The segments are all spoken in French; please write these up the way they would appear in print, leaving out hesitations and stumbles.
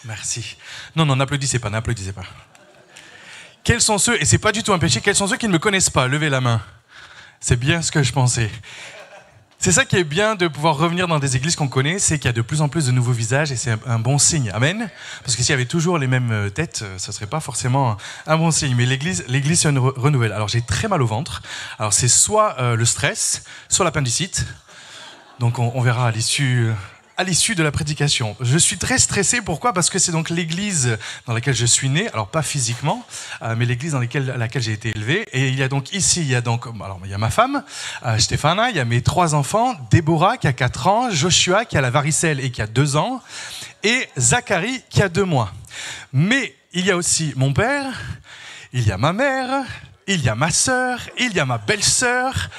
Merci. Non, n'applaudissez pas. Quels sont ceux, et c'est pas du tout un péché, quels sont ceux qui ne me connaissent pas? Levez la main. C'est bien ce que je pensais. C'est ça qui est bien de pouvoir revenir dans des églises qu'on connaît, c'est qu'il y a de plus en plus de nouveaux visages et c'est un bon signe. Amen. Parce que s'il y avait toujours les mêmes têtes, ce serait pas forcément un bon signe. Mais l'église se renouvelle. Alors j'ai très mal au ventre. Alors c'est soit le stress, soit l'appendicite. Donc on verra à l'issue de la prédication. Je suis très stressé, pourquoi? Parce que c'est donc l'église dans laquelle je suis né, alors pas physiquement, mais l'église dans laquelle j'ai été élevé. Et il y a donc ici, il y a ma femme, Stéphana, il y a mes 3 enfants, Déborah qui a 4 ans, Joshua qui a la varicelle et qui a 2 ans, et Zacharie qui a 2 mois. Mais il y a aussi mon père, il y a ma mère, il y a ma sœur, il y a ma belle-sœur,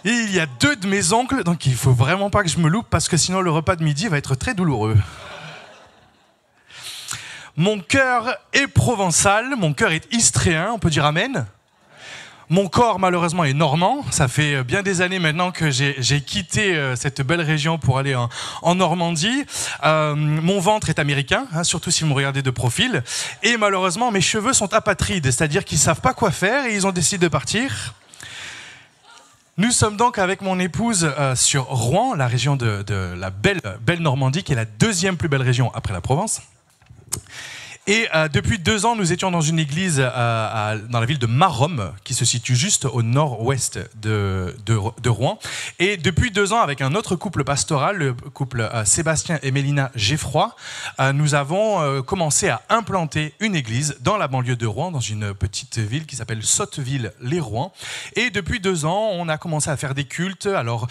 et il y a 2 de mes oncles, donc il ne faut vraiment pas que je me loupe parce que sinon le repas de midi va être très douloureux. Mon cœur est provençal, mon cœur est istréen, on peut dire amen. Mon corps malheureusement est normand, ça fait bien des années maintenant que j'ai quitté cette belle région pour aller en Normandie. Mon ventre est américain, surtout si vous me regardez de profil. Et malheureusement mes cheveux sont apatrides, c'est-à-dire qu'ils ne savent pas quoi faire et ils ont décidé de partir. Nous sommes donc avec mon épouse sur Rouen, la région de la belle Normandie, qui est la 2e plus belle région après la Provence. Et depuis 2 ans, nous étions dans une église dans la ville de Maromme, qui se situe juste au nord-ouest de Rouen. Et depuis 2 ans, avec un autre couple pastoral, le couple Sébastien et Mélina Geffroy, nous avons commencé à implanter une église dans la banlieue de Rouen, dans une petite ville qui s'appelle Sotteville-les-Rouen. Et depuis 2 ans, on a commencé à faire des cultes, alors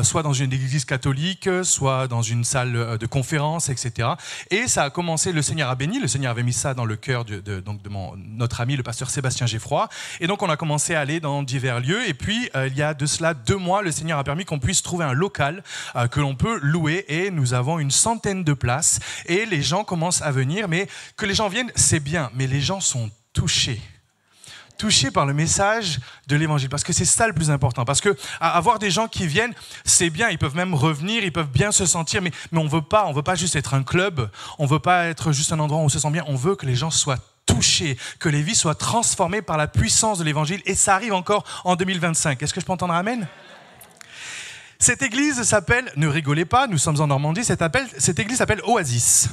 soit dans une église catholique, soit dans une salle de conférence, etc. Et ça a commencé, le Seigneur a béni, le Seigneur avait mis ça dans le cœur de notre ami le pasteur Sébastien Geffroy, et donc on a commencé à aller dans divers lieux, et puis il y a de cela 2 mois, le Seigneur a permis qu'on puisse trouver un local que l'on peut louer, et nous avons une 100aine de places, et les gens commencent à venir, mais que les gens viennent, c'est bien, mais les gens sont touchés par le message de l'évangile, parce que c'est ça le plus important, parce que avoir des gens qui viennent, c'est bien, ils peuvent même revenir, ils peuvent bien se sentir, mais on veut pas juste être un club, on veut pas être juste un endroit où on se sent bien, on veut que les gens soient touchés, que les vies soient transformées par la puissance de l'évangile, et ça arrive encore en 2025. Est-ce que je peux entendre amen? Cette église s'appelle, ne rigolez pas, nous sommes en Normandie, cette église s'appelle Oasis.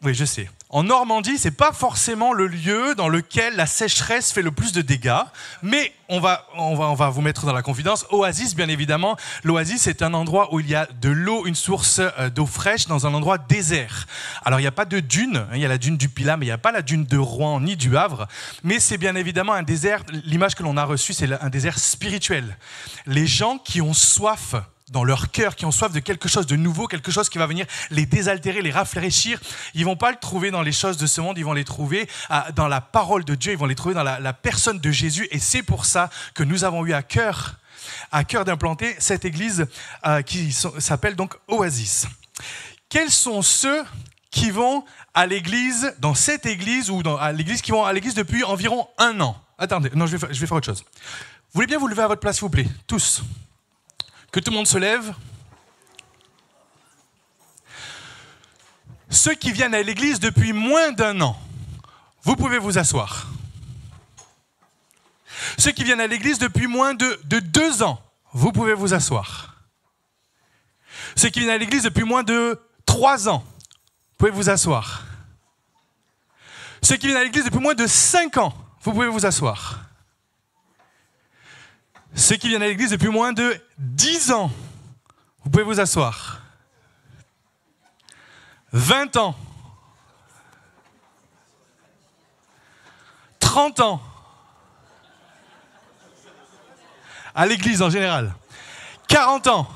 Oui, je sais. En Normandie, c'est pas forcément le lieu dans lequel la sécheresse fait le plus de dégâts, mais on va vous mettre dans la confidence. Oasis, bien évidemment, l'Oasis, c'est un endroit où il y a de l'eau, une source d'eau fraîche dans un endroit désert. Alors, il n'y a pas de dune, il y a la dune du Pilat, mais il n'y a pas la dune de Rouen ni du Havre, mais c'est bien évidemment un désert, l'image que l'on a reçue, c'est un désert spirituel. Les gens qui ont soif dans leur cœur, qui ont soif de quelque chose de nouveau, quelque chose qui va venir les désaltérer, les rafraîchir. Ils ne vont pas le trouver dans les choses de ce monde, ils vont les trouver dans la parole de Dieu, ils vont les trouver dans la personne de Jésus. Et c'est pour ça que nous avons eu à cœur d'implanter cette église qui s'appelle donc Oasis. Quels sont ceux qui vont à l'église, dans cette église, ou à l'église, qui vont à l'église depuis environ 1 an? Attendez, non, je vais faire autre chose. Vous voulez bien vous lever à votre place, s'il vous plaît, tous? Que tout le monde se lève. Ceux qui viennent à l'église depuis moins d'1 an, vous pouvez vous asseoir. Ceux qui viennent à l'église depuis moins de 2 ans, vous pouvez vous asseoir. Ceux qui viennent à l'église depuis moins de 3 ans, vous pouvez vous asseoir. Ceux qui viennent à l'église depuis moins de 5 ans, vous pouvez vous asseoir. Ceux qui viennent à l'église depuis moins de 10 ans, vous pouvez vous asseoir. 20 ans. 30 ans. À l'église en général. 40 ans.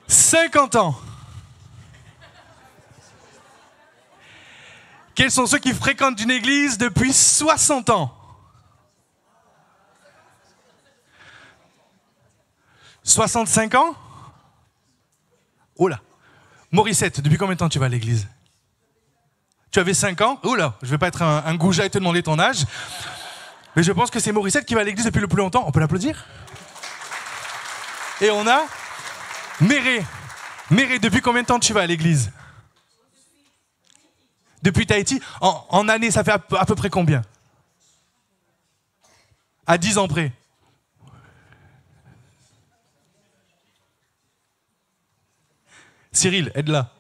50 ans. Quels sont ceux qui fréquentent une église depuis 60 ans? 65 ans? Oh là. Morissette, depuis combien de temps tu vas à l'église? Tu avais 5 ans? Oh là, je ne vais pas être un goujat et te demander ton âge. Mais je pense que c'est Morissette qui va à l'église depuis le plus longtemps. On peut l'applaudir? Et on a Méré, depuis combien de temps tu vas à l'église? Depuis Tahiti? En année, ça fait à peu près combien? À 10 ans près. Cyril, aide-la.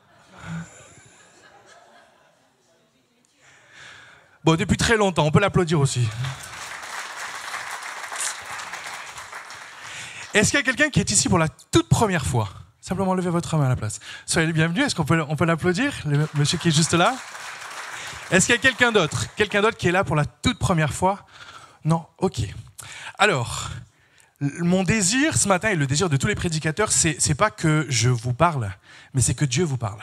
Bon, depuis très longtemps, on peut l'applaudir aussi. Est-ce qu'il y a quelqu'un qui est ici pour la toute première fois? Simplement levez votre main à la place. Soyez les bienvenus. Est-ce qu'on peut l'applaudir, le monsieur qui est juste là? Est-ce qu'il y a quelqu'un d'autre qui est là pour la toute première fois? Non? Ok. Alors, mon désir ce matin et le désir de tous les prédicateurs, c'est pas que je vous parle, mais c'est que Dieu vous parle.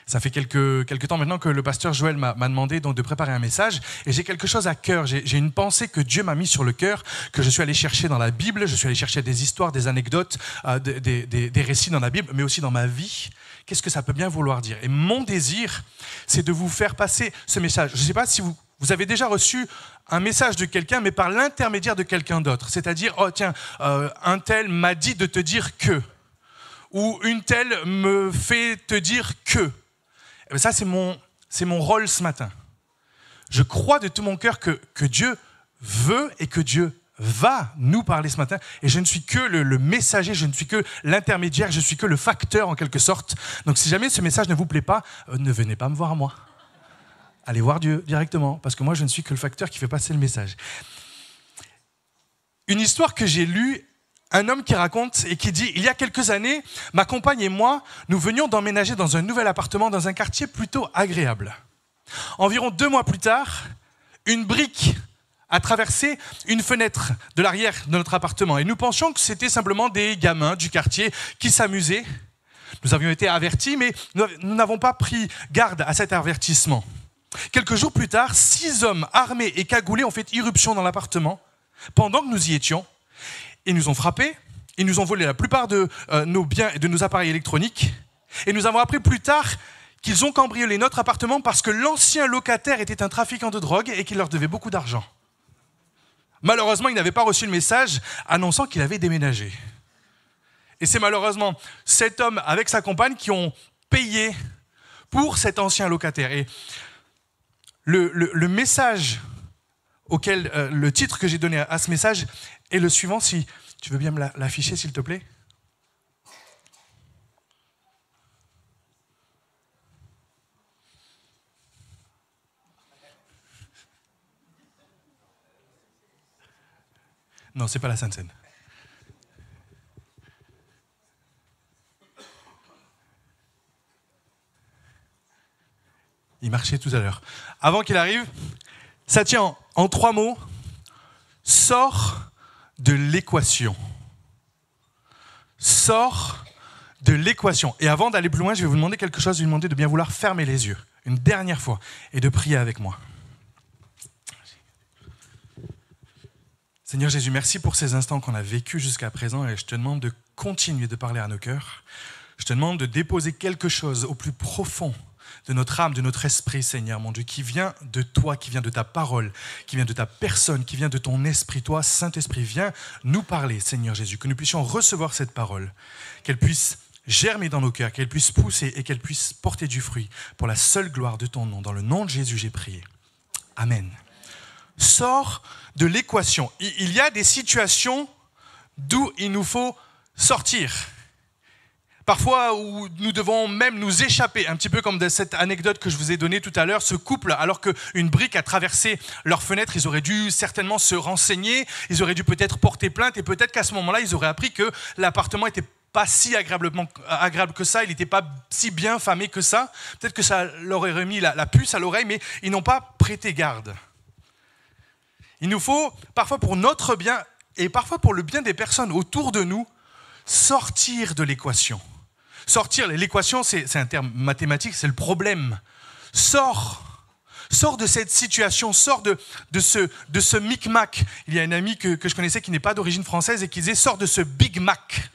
Ça fait quelques temps maintenant que le pasteur Joël m'a demandé donc de préparer un message et j'ai quelque chose à cœur. J'ai une pensée que Dieu m'a mis sur le cœur, que je suis allé chercher dans la Bible. Je suis allé chercher des histoires, des anecdotes, des récits dans la Bible, mais aussi dans ma vie. Qu'est-ce que ça peut bien vouloir dire? Et mon désir, c'est de vous faire passer ce message. Je ne sais pas si vous avez déjà reçu un message de quelqu'un, mais par l'intermédiaire de quelqu'un d'autre. C'est-à-dire, oh tiens, un tel m'a dit de te dire que, ou une telle me fait te dire que. Et bien ça, c'est mon rôle ce matin. Je crois de tout mon cœur que Dieu veut et que Dieu va nous parler ce matin. Et je ne suis que le messager, je ne suis que l'intermédiaire, je suis que le facteur en quelque sorte. Donc si jamais ce message ne vous plaît pas, ne venez pas me voir moi. Allez voir Dieu directement, parce que moi je ne suis que le facteur qui fait passer le message. Une histoire que j'ai lue, un homme qui raconte et qui dit « Il y a quelques années, ma compagne et moi, nous venions d'emménager dans un nouvel appartement dans un quartier plutôt agréable. Environ 2 mois plus tard, une brique a traversé une fenêtre de l'arrière de notre appartement et nous pensions que c'était simplement des gamins du quartier qui s'amusaient. Nous avions été avertis, mais nous n'avons pas pris garde à cet avertissement. Quelques jours plus tard, 6 hommes armés et cagoulés ont fait irruption dans l'appartement pendant que nous y étions. Ils nous ont frappés, ils nous ont volé la plupart de nos biens et de nos appareils électroniques. Et nous avons appris plus tard qu'ils ont cambriolé notre appartement parce que l'ancien locataire était un trafiquant de drogue et qu'il leur devait beaucoup d'argent. Malheureusement, il n'avait pas reçu le message annonçant qu'il avait déménagé. Et c'est malheureusement cet homme avec sa compagne qui ont payé pour cet ancien locataire. Et le message auquel, le titre que j'ai donné à ce message est le suivant, si tu veux bien me l'afficher s'il te plaît. Non, c'est pas la Sainte Seine. Il marchait tout à l'heure. Avant qu'il arrive, ça tient en 3 mots. Sors de l'équation. Sors de l'équation. Et avant d'aller plus loin, je vais vous demander quelque chose. Je vais vous demander de bien vouloir fermer les yeux une dernière fois et de prier avec moi. Seigneur Jésus, merci pour ces instants qu'on a vécus jusqu'à présent et je te demande de continuer de parler à nos cœurs. Je te demande de déposer quelque chose au plus profond de notre âme, de notre esprit, Seigneur, mon Dieu, qui vient de toi, qui vient de ta parole, qui vient de ta personne, qui vient de ton esprit. Toi, Saint-Esprit, viens nous parler, Seigneur Jésus, que nous puissions recevoir cette parole, qu'elle puisse germer dans nos cœurs, qu'elle puisse pousser et qu'elle puisse porter du fruit pour la seule gloire de ton nom. Dans le nom de Jésus, j'ai prié. Amen. Sors de l'équation. Il y a des situations d'où il nous faut sortir. Parfois où nous devons même nous échapper, un petit peu comme de cette anecdote que je vous ai donnée tout à l'heure, ce couple, alors qu'une brique a traversé leur fenêtre, ils auraient dû certainement se renseigner, ils auraient dû peut-être porter plainte et peut-être qu'à ce moment-là, ils auraient appris que l'appartement n'était pas si agréable que ça, il n'était pas si bien famé que ça. Peut-être que ça leur aurait remis la puce à l'oreille, mais ils n'ont pas prêté garde. Il nous faut, parfois pour notre bien et parfois pour le bien des personnes autour de nous, sortir de l'équation. Sortir, l'équation, c'est un terme mathématique, c'est le problème. Sors de cette situation, sors de ce micmac. Il y a un ami que je connaissais qui n'est pas d'origine française et qui disait « sors de ce Big Mac ».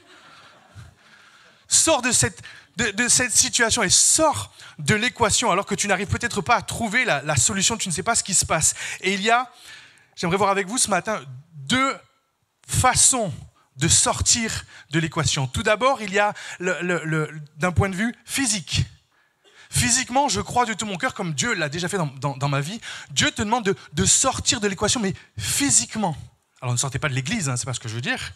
Sors de cette situation et sors de l'équation alors que tu n'arrives peut-être pas à trouver la solution, tu ne sais pas ce qui se passe. Et j'aimerais voir avec vous ce matin 2 façons de sortir de l'équation. Tout d'abord, il y a d'un point de vue physique. Physiquement, je crois de tout mon cœur, comme Dieu l'a déjà fait dans ma vie, Dieu te demande de sortir de l'équation, mais physiquement. Alors ne sortez pas de l'église, c'est pas ce que je veux dire.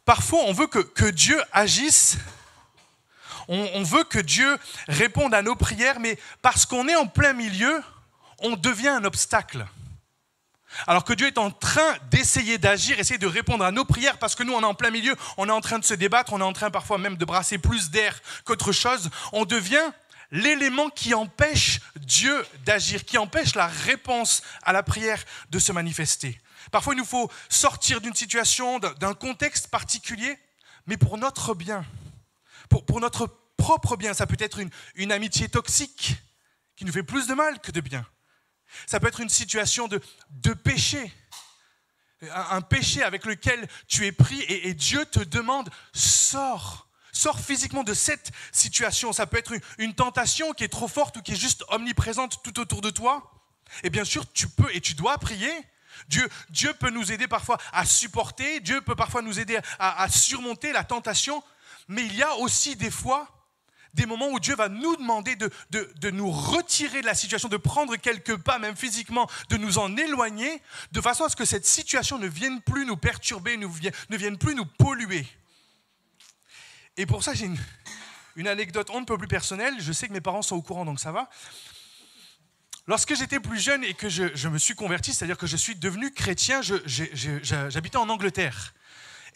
Parfois, on veut que Dieu agisse, on veut que Dieu réponde à nos prières, mais parce qu'on est en plein milieu, on devient un obstacle. Alors que Dieu est en train d'essayer d'agir, essayer de répondre à nos prières, parce que nous, on est en plein milieu, on est en train de se débattre, on est en train parfois même de brasser plus d'air qu'autre chose, on devient l'élément qui empêche Dieu d'agir, qui empêche la réponse à la prière de se manifester. Parfois, il nous faut sortir d'une situation, d'un contexte particulier, mais pour notre bien, pour notre propre bien. Ça peut être une amitié toxique qui nous fait plus de mal que de bien. Ça peut être une situation de péché, un péché avec lequel tu es pris et Dieu te demande, sors physiquement de cette situation. Ça peut être une tentation qui est trop forte ou qui est juste omniprésente tout autour de toi. Et bien sûr, tu peux et tu dois prier. Dieu peut nous aider parfois à supporter, Dieu peut parfois nous aider à surmonter la tentation, mais il y a aussi des fois des moments où Dieu va nous demander de nous retirer de la situation, de prendre quelques pas, même physiquement, de nous en éloigner, de façon à ce que cette situation ne vienne plus nous perturber, ne vienne plus nous polluer. Et pour ça, j'ai une anecdote on ne peut plus personnelle. Je sais que mes parents sont au courant, donc ça va. Lorsque j'étais plus jeune et que je me suis converti, c'est-à-dire que je suis devenu chrétien, j'habitais en Angleterre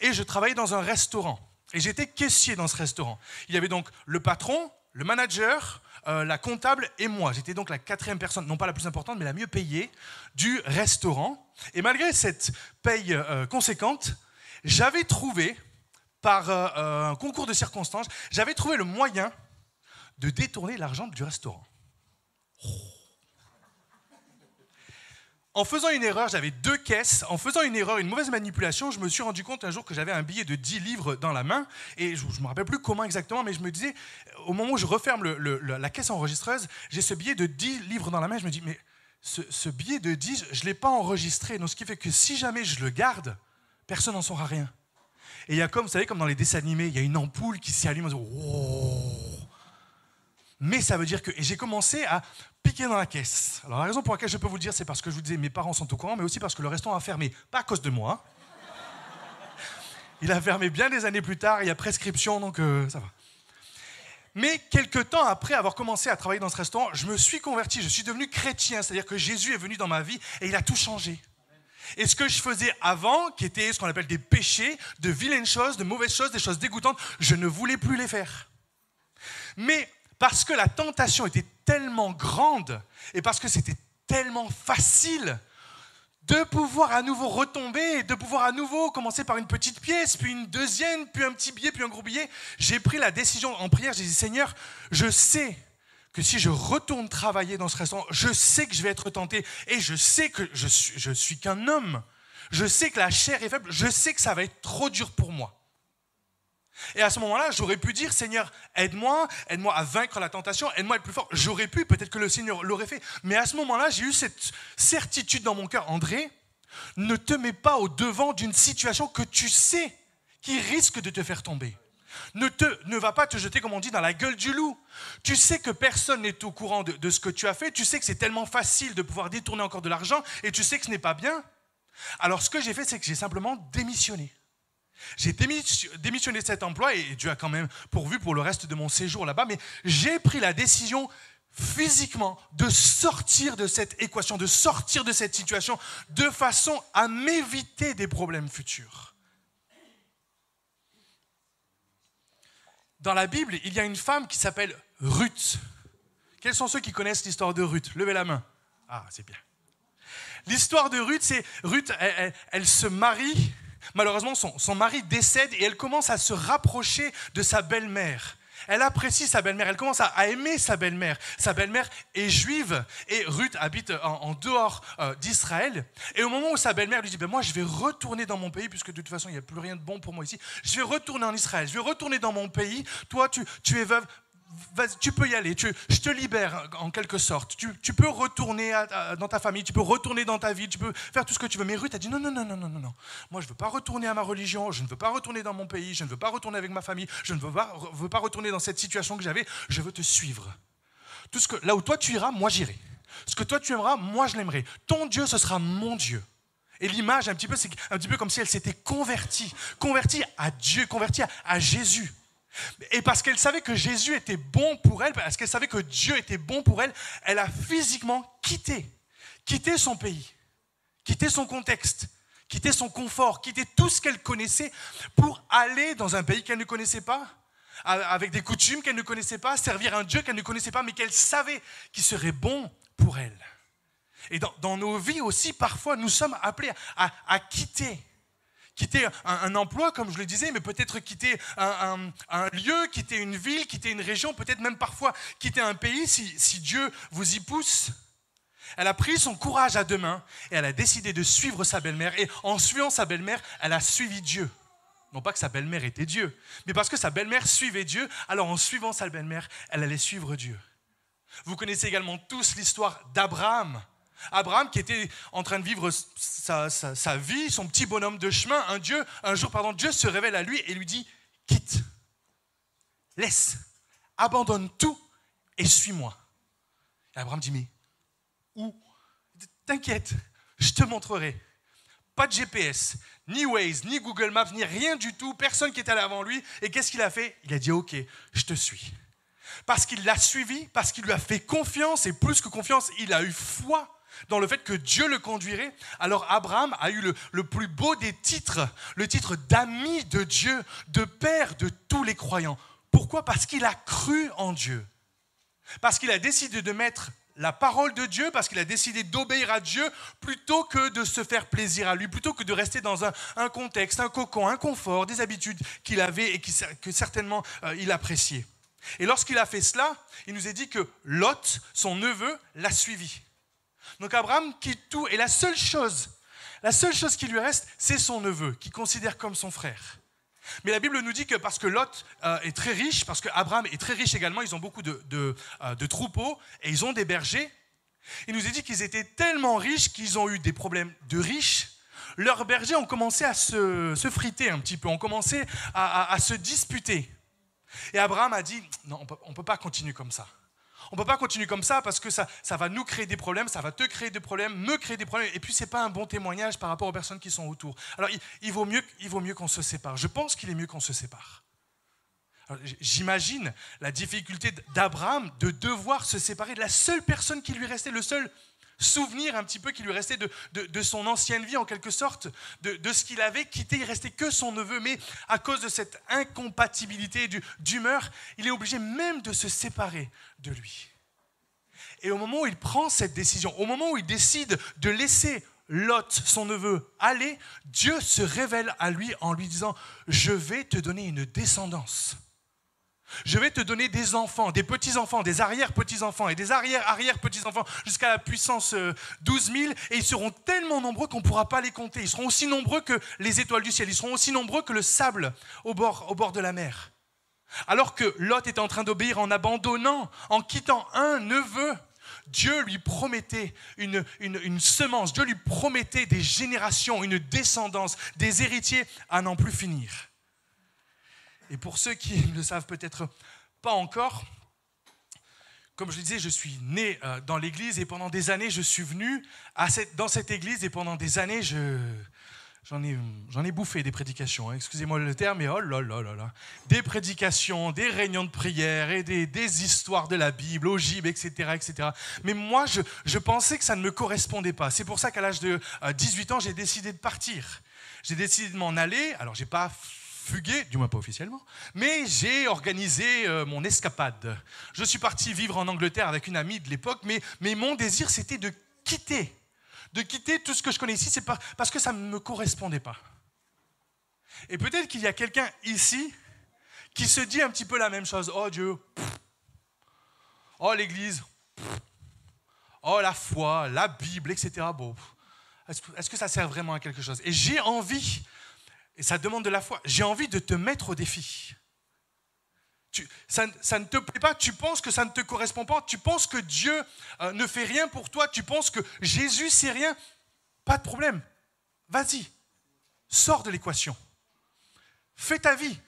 et je travaillais dans un restaurant. Et j'étais caissier dans ce restaurant. Il y avait donc le patron, le manager, la comptable et moi. J'étais donc la 4e personne, non pas la plus importante, mais la mieux payée du restaurant. Et malgré cette paye conséquente, j'avais trouvé, par un concours de circonstances, j'avais trouvé le moyen de détourner l'argent du restaurant. En faisant une erreur, j'avais 2 caisses. En faisant une erreur, une mauvaise manipulation, je me suis rendu compte un jour que j'avais un billet de 10 livres dans la main. Et je ne me rappelle plus comment exactement, mais je me disais, au moment où je referme la caisse enregistreuse, j'ai ce billet de 10 livres dans la main. Je me dis, mais ce billet de 10, je ne l'ai pas enregistré. Donc, ce qui fait que si jamais je le garde, personne n'en saura rien. Et il y a comme, vous savez, comme dans les dessins animés, il y a une ampoule qui s'y allume. On se dit, wow. Mais ça veut dire que... Et j'ai commencé à piquer dans la caisse. Alors la raison pour laquelle je peux vous le dire, c'est parce que je vous disais, mes parents sont au courant, mais aussi parce que le restaurant a fermé, pas à cause de moi. Il a fermé bien des années plus tard, il y a prescription, donc ça va. Mais quelques temps après avoir commencé à travailler dans ce restaurant, je me suis converti, je suis devenu chrétien, c'est-à-dire que Jésus est venu dans ma vie et il a tout changé. Et ce que je faisais avant, qui était ce qu'on appelle des péchés, de vilaines choses, de mauvaises choses, des choses dégoûtantes, je ne voulais plus les faire. Mais parce que la tentation était tellement grande et parce que c'était tellement facile de pouvoir à nouveau retomber, de pouvoir à nouveau commencer par une petite pièce, puis une deuxième, puis un petit billet, puis un gros billet, j'ai pris la décision en prière, j'ai dit, Seigneur, je sais que si je retourne travailler dans ce restaurant, je sais que je vais être tenté et je sais que je suis qu'un homme. Je sais que la chair est faible, je sais que ça va être trop dur pour moi. Et à ce moment-là, j'aurais pu dire, Seigneur, aide-moi à vaincre la tentation, aide-moi à être plus fort. J'aurais pu, peut-être que le Seigneur l'aurait fait. Mais à ce moment-là, j'ai eu cette certitude dans mon cœur, André, ne te mets pas au devant d'une situation que tu sais qui risque de te faire tomber. Ne va pas te jeter, comme on dit, dans la gueule du loup. Tu sais que personne n'est au courant de ce que tu as fait. Tu sais que c'est tellement facile de pouvoir détourner encore de l'argent et tu sais que ce n'est pas bien. Alors, ce que j'ai fait, c'est que j'ai simplement démissionné. J'ai démissionné de cet emploi et Dieu a quand même pourvu pour le reste de mon séjour là-bas, mais j'ai pris la décision physiquement de sortir de cette équation, de sortir de cette situation de façon à m'éviter des problèmes futurs. Dans la Bible, il y a une femme qui s'appelle Ruth. Quels sont ceux qui connaissent l'histoire de Ruth? Levez la main. Ah, c'est bien. L'histoire de Ruth, c'est Ruth, elle se marie. Malheureusement, son mari décède et elle commence à se rapprocher de sa belle-mère. Elle apprécie sa belle-mère, elle commence à aimer sa belle-mère. Sa belle-mère est juive et Ruth habite en dehors d'Israël. Et au moment où sa belle-mère lui dit, moi je vais retourner dans mon pays, puisque de toute façon il n'y a plus rien de bon pour moi ici, je vais retourner en Israël, je vais retourner dans mon pays, toi tu es veuve, tu peux y aller, je te libère en quelque sorte. Tu peux retourner dans ta famille, tu peux retourner dans ta vie, tu peux faire tout ce que tu veux. Mais Ruth a dit non, non, non, non, non, non, non. Moi, je ne veux pas retourner à ma religion, je ne veux pas retourner dans mon pays, je ne veux pas retourner avec ma famille, je ne veux pas retourner dans cette situation que j'avais, je veux te suivre. Là où toi tu iras, moi j'irai. Ce que toi tu aimeras, moi je l'aimerai. Ton Dieu, ce sera mon Dieu. Et l'image, c'est un petit peu comme si elle s'était convertie à Dieu, convertie à Jésus. Et parce qu'elle savait que Jésus était bon pour elle, parce qu'elle savait que Dieu était bon pour elle, elle a physiquement quitté son pays, quitté son contexte, quitté son confort, quitté tout ce qu'elle connaissait pour aller dans un pays qu'elle ne connaissait pas, avec des coutumes qu'elle ne connaissait pas, servir un Dieu qu'elle ne connaissait pas, mais qu'elle savait qui serait bon pour elle. Et dans nos vies aussi, parfois, nous sommes appelés à quitter un emploi, comme je le disais, mais peut-être quitter un lieu, quitter une ville, quitter une région, peut-être même parfois quitter un pays si Dieu vous y pousse. Elle a pris son courage à deux mains et elle a décidé de suivre sa belle-mère. Et en suivant sa belle-mère, elle a suivi Dieu. Non pas que sa belle-mère était Dieu, mais parce que sa belle-mère suivait Dieu, alors en suivant sa belle-mère, elle allait suivre Dieu. Vous connaissez également tous l'histoire d'Abraham. Abraham qui était en train de vivre sa vie, son petit bonhomme de chemin, un jour, Dieu se révèle à lui et lui dit « Quitte, laisse, abandonne tout et suis-moi ». Et Abraham dit « Mais où ? T'inquiète, je te montrerai. » Pas de GPS, ni Waze, ni Google Maps, ni rien du tout, personne qui est allé avant lui. Et qu'est-ce qu'il a fait ? Il a dit « Ok, je te suis ». Parce qu'il l'a suivi, parce qu'il lui a fait confiance, et plus que confiance, il a eu foi dans le fait que Dieu le conduirait. Alors Abraham a eu le plus beau des titres, le titre d'ami de Dieu, de père de tous les croyants. Pourquoi ? Parce qu'il a cru en Dieu. Parce qu'il a décidé de mettre la parole de Dieu, parce qu'il a décidé d'obéir à Dieu plutôt que de se faire plaisir à lui, plutôt que de rester dans un contexte, un cocon, un confort, des habitudes qu'il avait et que certainement il appréciait. Et lorsqu'il a fait cela, il nous est dit que Lot, son neveu, l'a suivi. Donc Abraham quitte tout et la seule chose qui lui reste, c'est son neveu, qu'il considère comme son frère. Mais la Bible nous dit que parce que Lot est très riche, parce qu'Abraham est très riche également, ils ont beaucoup de troupeaux et ils ont des bergers, il nous est dit qu'ils étaient tellement riches qu'ils ont eu des problèmes de riches. Leurs bergers ont commencé à se friter un petit peu, ont commencé à se disputer. Et Abraham a dit, non, on ne peut pas continuer comme ça. On ne peut pas continuer comme ça parce que ça va nous créer des problèmes, ça va te créer des problèmes, me créer des problèmes. Et puis, ce n'est pas un bon témoignage par rapport aux personnes qui sont autour. Alors, il vaut mieux qu'on se sépare. Je pense qu'il est mieux qu'on se sépare. Alors, j'imagine la difficulté d'Abraham de devoir se séparer de la seule personne qui lui restait, le seul souvenir un petit peu qui lui restait de son ancienne vie en quelque sorte, de ce qu'il avait quitté. Il ne restait que son neveu, mais à cause de cette incompatibilité d'humeur, il est obligé même de se séparer de lui. Et au moment où il prend cette décision, au moment où il décide de laisser Lot, son neveu, aller, Dieu se révèle à lui en lui disant « Je vais te donner une descendance. Je vais te donner des enfants, des petits-enfants, des arrière-petits-enfants et des arrière-arrière-petits-enfants jusqu'à la puissance 12 000 et ils seront tellement nombreux qu'on ne pourra pas les compter. Ils seront aussi nombreux que les étoiles du ciel, ils seront aussi nombreux que le sable au bord de la mer. » Alors que Lot était en train d'obéir en abandonnant, en quittant un neveu, Dieu lui promettait une semence, Dieu lui promettait des générations, une descendance, des héritiers à n'en plus finir. Et pour ceux qui ne le savent peut-être pas encore, comme je le disais, je suis né dans l'église et pendant des années, je suis venu dans cette église et pendant des années, j'en ai bouffé des prédications. Hein. Excusez-moi le terme, mais oh là là là là. Des prédications, des réunions de prière et des histoires de la Bible, ogives, etc., etc. Mais moi, je pensais que ça ne me correspondait pas. C'est pour ça qu'à l'âge de 18 ans, j'ai décidé de partir. J'ai décidé de m'en aller. Alors, j'ai pas fugué, du moins pas officiellement, mais j'ai organisé mon escapade. Je suis parti vivre en Angleterre avec une amie de l'époque, mais mon désir, c'était de quitter tout ce que je connais ici, c'est parce que ça ne me correspondait pas. Et peut-être qu'il y a quelqu'un ici qui se dit un petit peu la même chose. Oh Dieu, oh l'Église, oh la foi, la Bible, etc. Bon, est-ce que ça sert vraiment à quelque chose ? Et j'ai envie, et ça demande de la foi, j'ai envie de te mettre au défi. Ça ne te plaît pas, tu penses que ça ne te correspond pas, tu penses que Dieu ne fait rien pour toi, tu penses que Jésus c'est rien, pas de problème. Vas-y, sors de l'équation. Fais ta vie.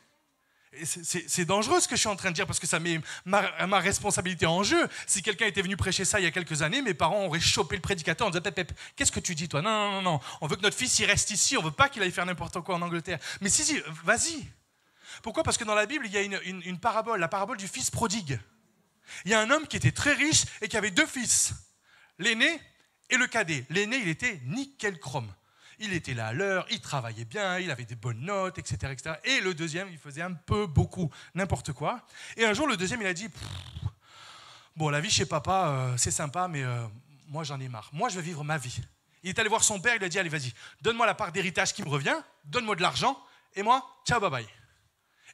C'est dangereux ce que je suis en train de dire parce que ça met ma responsabilité en jeu. Si quelqu'un était venu prêcher ça il y a quelques années, mes parents auraient chopé le prédicateur en disant Pep, qu'est-ce que tu dis toi? Non, on veut que notre fils il reste ici, on veut pas qu'il aille faire n'importe quoi en Angleterre. Mais si, vas-y. Pourquoi? Parce que dans la Bible, il y a une parabole, la parabole du fils prodigue. Il y a un homme qui était très riche et qui avait 2 fils, l'aîné et le cadet. L'aîné, il était nickel chrome. Il était là à l'heure, il travaillait bien, il avait des bonnes notes, etc., etc. Et le deuxième, il faisait un peu, beaucoup, n'importe quoi. Et un jour, le deuxième, il a dit bon, la vie chez papa, c'est sympa, mais moi, j'en ai marre. Moi, je veux vivre ma vie. Il est allé voir son père, il lui a dit allez, vas-y, donne-moi la part d'héritage qui me revient, donne-moi de l'argent, et moi, ciao, bye bye.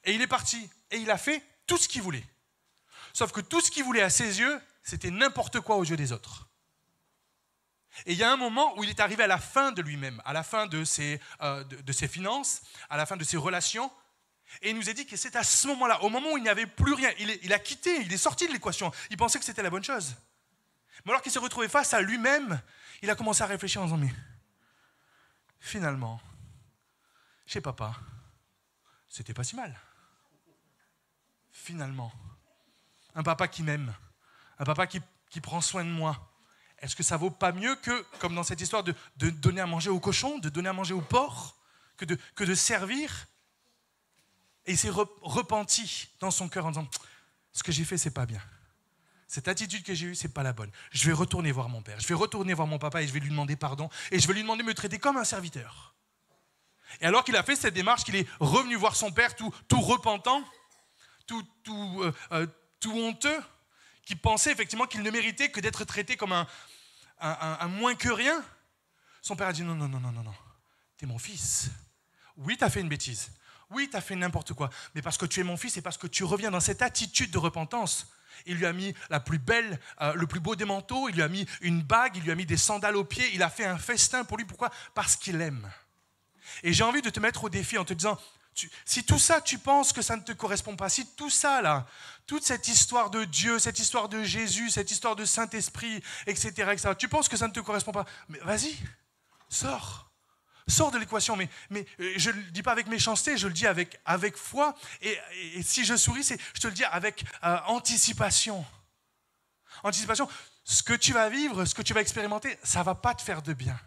Et il est parti, et il a fait tout ce qu'il voulait. Sauf que tout ce qu'il voulait à ses yeux, c'était n'importe quoi aux yeux des autres. Et il y a un moment où il est arrivé à la fin de lui-même, à la fin de ses finances, à la fin de ses relations, et il nous a dit que c'est à ce moment-là, au moment où il n'y avait plus rien, il a quitté, il est sorti de l'équation, il pensait que c'était la bonne chose. Mais alors qu'il s'est retrouvé face à lui-même, il a commencé à réfléchir en disant, mais finalement, chez papa, c'était pas si mal. Finalement, un papa qui m'aime, un papa qui prend soin de moi, est-ce que ça vaut pas mieux que, comme dans cette histoire, de donner à manger aux cochons, de donner à manger aux porcs, que de servir? Et il s'est repenti dans son cœur en disant, ce que j'ai fait, c'est pas bien. Cette attitude que j'ai eue, c'est pas la bonne. Je vais retourner voir mon père, je vais retourner voir mon papa et je vais lui demander pardon et je vais lui demander de me traiter comme un serviteur. Et alors qu'il a fait cette démarche, qu'il est revenu voir son père tout repentant, tout honteux, qui pensait effectivement qu'il ne méritait que d'être traité comme un moins que rien. Son père a dit non, t'es mon fils. Oui, t'as fait une bêtise. Oui, t'as fait n'importe quoi. Mais parce que tu es mon fils et parce que tu reviens dans cette attitude de repentance. Il lui a mis la plus belle, le plus beau des manteaux, il lui a mis une bague, il lui a mis des sandales aux pieds, il a fait un festin pour lui. Pourquoi? Parce qu'il aime. Et j'ai envie de te mettre au défi en te disant, si tout ça, tu penses que ça ne te correspond pas, si tout ça, là, toute cette histoire de Dieu, cette histoire de Jésus, cette histoire de Saint-Esprit, etc., tu penses que ça ne te correspond pas, mais vas-y, sors de l'équation. Mais je ne le dis pas avec méchanceté, je le dis avec foi. Et si je souris, je te le dis avec anticipation. Anticipation, ce que tu vas vivre, ce que tu vas expérimenter, ça ne va pas te faire de bien.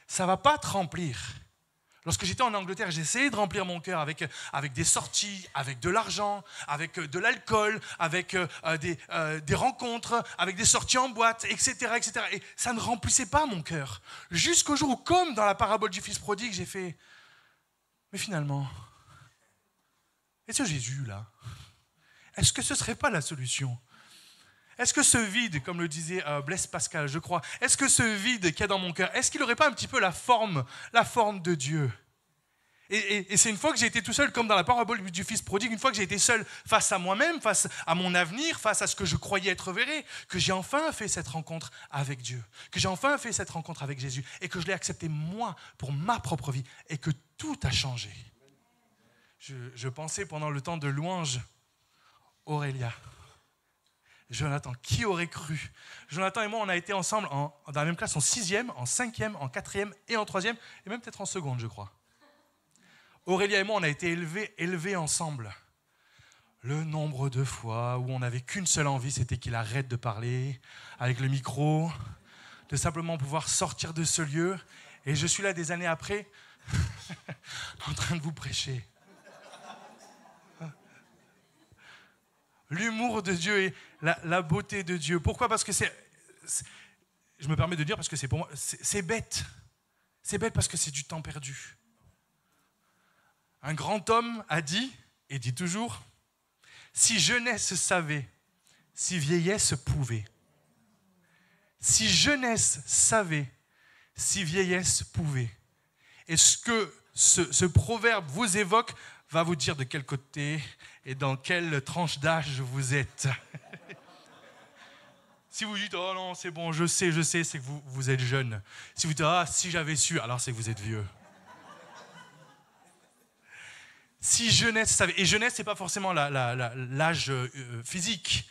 Ça ne va pas te remplir. Lorsque j'étais en Angleterre, j'essayais de remplir mon cœur avec des sorties, avec de l'argent, avec de l'alcool, avec des rencontres, avec des sorties en boîte, etc., etc. Et ça ne remplissait pas mon cœur. Jusqu'au jour où, comme dans la parabole du fils prodigue, j'ai fait « Mais finalement, est-ce que Jésus, là, est-ce que ce ne serait pas la solution ? Est-ce que ce vide, comme le disait Blaise Pascal, je crois, est-ce que ce vide qu'il y a dans mon cœur, est-ce qu'il n'aurait pas un petit peu la forme de Dieu ? Et c'est une fois que j'ai été tout seul, comme dans la parabole du fils prodigue, une fois que j'ai été seul face à moi-même, face à mon avenir, face à ce que je croyais être vrai, que j'ai enfin fait cette rencontre avec Dieu, que j'ai enfin fait cette rencontre avec Jésus, et que je l'ai accepté moi, pour ma propre vie, et que tout a changé. Je pensais pendant le temps de louange, Aurélia, Jonathan, qui aurait cru? Jonathan et moi, on a été ensemble dans la même classe en 6e, en 5e, en 4e et en 3e, et même peut-être en seconde, je crois. Aurélia et moi, on a été élevés ensemble. Le nombre de fois où on n'avait qu'une seule envie, c'était qu'il arrête de parler avec le micro, de simplement pouvoir sortir de ce lieu. Et je suis là des années après, en train de vous prêcher. L'humour de Dieu et la beauté de Dieu. Pourquoi? Parce que je me permets de dire parce que c'est pour moi, c'est bête. C'est bête parce que c'est du temps perdu. Un grand homme a dit, et dit toujours, si jeunesse savait, si vieillesse pouvait. Si jeunesse savait, si vieillesse pouvait. Et ce que ce proverbe vous évoque va vous dire de quel côté et dans quelle tranche d'âge vous êtes. Si vous dites « Oh non, c'est bon, je sais », c'est que vous êtes jeune. Si vous dites « Ah, si j'avais su », alors c'est que vous êtes vieux. Si jeunesse, et jeunesse, c'est pas forcément l'âge physique,